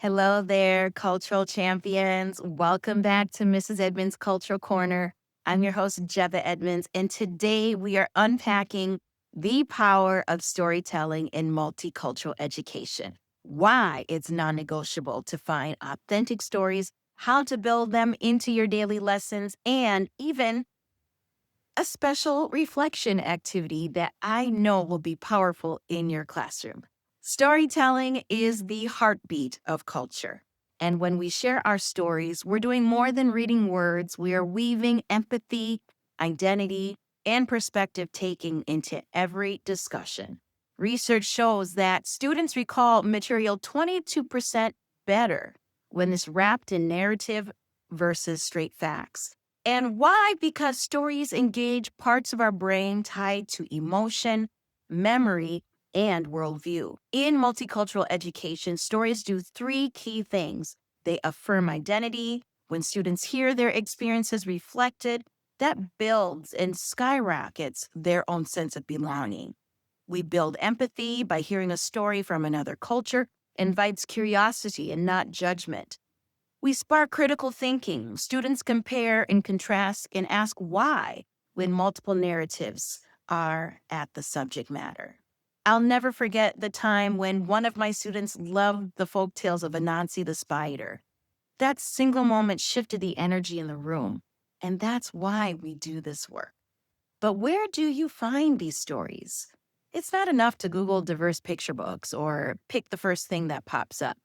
Hello there, cultural champions. Welcome back to Mrs. Edmunds' Cultural Corner. I'm your host, Jebeh Edmunds, and today we are unpacking the power of storytelling in multicultural education, why it's non-negotiable to find authentic stories, how to build them into your daily lessons, and even a special reflection activity that I know will be powerful in your classroom. Storytelling is the heartbeat of culture. And when we share our stories, we're doing more than reading words. We are weaving empathy, identity, and perspective taking into every discussion. Research shows that students recall material 22% better when it's wrapped in narrative versus straight facts. And why? Because stories engage parts of our brain tied to emotion, memory, and worldview. In multicultural education, stories do three key things. They affirm identity. When students hear their experiences reflected, that builds and skyrockets their own sense of belonging. We build empathy by hearing a story from another culture, invites curiosity and not judgment. We spark critical thinking. Students compare and contrast and ask why when multiple narratives are at the subject matter. I'll never forget the time when one of my students loved the folk tales of Anansi the spider. That single moment shifted the energy in the room, and that's why we do this work. But where do you find these stories? It's not enough to Google diverse picture books or pick the first thing that pops up.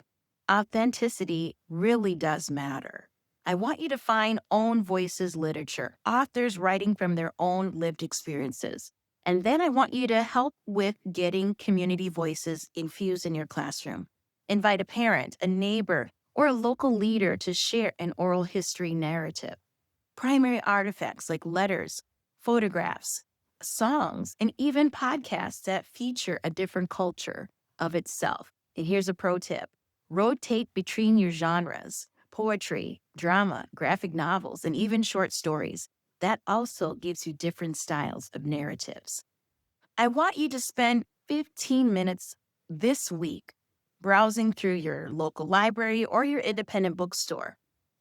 Authenticity really does matter. I want you to find own voices literature, authors writing from their own lived experiences. And then I want you to help with getting community voices infused in your classroom. Invite a parent, a neighbor, or a local leader to share an oral history narrative. Primary artifacts like letters, photographs, songs, and even podcasts that feature a different culture of itself. And here's a pro tip: rotate between your genres: poetry, drama, graphic novels, and even short stories. That also gives you different styles of narratives. I want you to spend 15 minutes this week browsing through your local library or your independent bookstore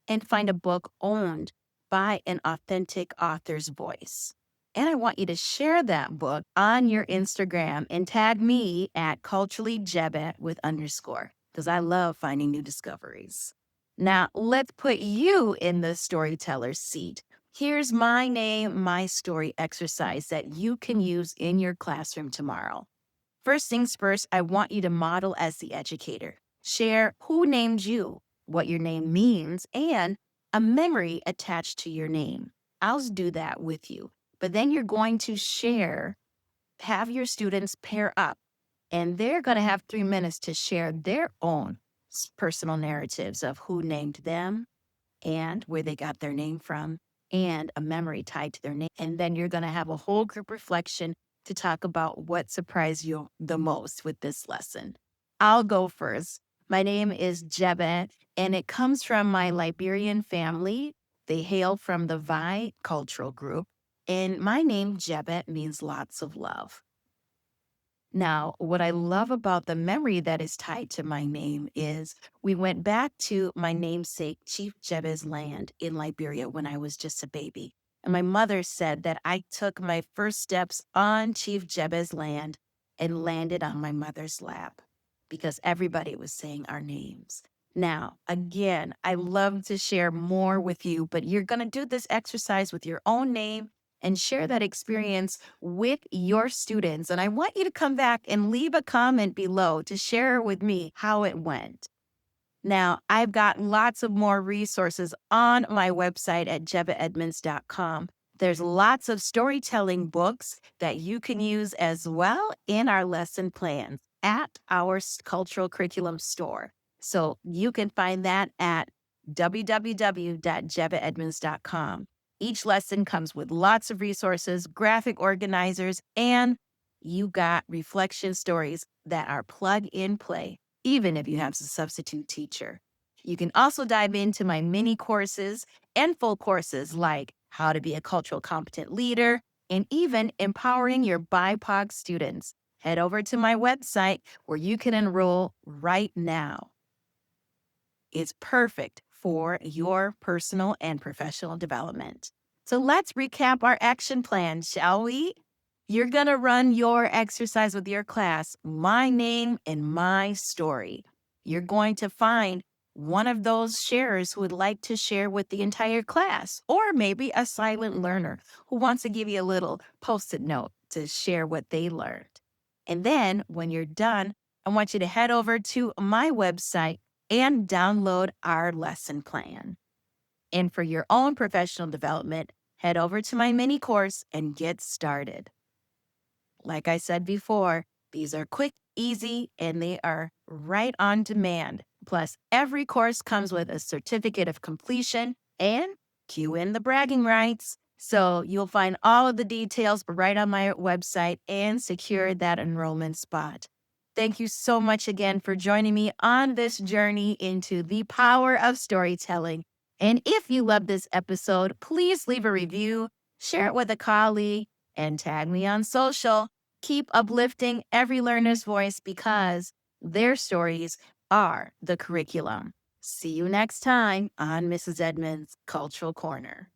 and find a book owned by an authentic author's voice. And I want you to share that book on your Instagram and tag me at culturallyjebet with underscore, because I love finding new discoveries. Now, let's put you in the storyteller's seat. Here's my name, my story exercise that you can use in your classroom tomorrow. First things first, I want you to model as the educator. Share who named you, what your name means, and a memory attached to your name. I'll do that with you. But then you're going to have your students pair up, and they're going to have 3 minutes to share their own personal narratives of who named them and where they got their name from and a memory tied to their name. And then you're going to have a whole group reflection to talk about what surprised you the most with this lesson. I'll go first. My name is Jebeh, and it comes from my Liberian family. They hail from the Vai cultural group, and my name, Jebeh, means lots of love. Now, what I love about the memory that is tied to my name is we went back to my namesake, Chief Jebeh's land in Liberia when I was just a baby. And my mother said that I took my first steps on Chief Jebeh's land and landed on my mother's lap because everybody was saying our names. Now, again, I love to share more with you, but you're going to do this exercise with your own name and share that experience with your students. And I want you to come back and leave a comment below to share with me how it went. Now, I've got lots of more resources on my website at jebehedmunds.com. There's lots of storytelling books that you can use as well in our lesson plans at our cultural curriculum store. So you can find that at www.jebehedmunds.com. Each lesson comes with lots of resources, graphic organizers, and you got reflection stories that are plug and play, even if you have a substitute teacher. You can also dive into my mini courses and full courses like how to be a cultural competent leader and even empowering your BIPOC students. Head over to my website where you can enroll right now. is perfect for your personal and professional development. So let's recap our action plan, shall we? You're going to run your exercise with your class, my name and my story. You're going to find one of those sharers who would like to share with the entire class, or maybe a silent learner who wants to give you a little post-it note to share what they learned. And then when you're done, I want you to head over to my website and download our lesson plan. And for your own professional development, head over to my mini course and get started. Like I said before, these are quick, easy, and they are right on demand. Plus, every course comes with a certificate of completion and cue in the bragging rights. So you'll find all of the details right on my website and secure that enrollment spot. Thank you so much again for joining me on this journey into the power of storytelling. And if you love this episode, please leave a review, share it with a colleague, and tag me on social. Keep uplifting every learner's voice because their stories are the curriculum. See you next time on Mrs. Edmunds' Cultural Corner.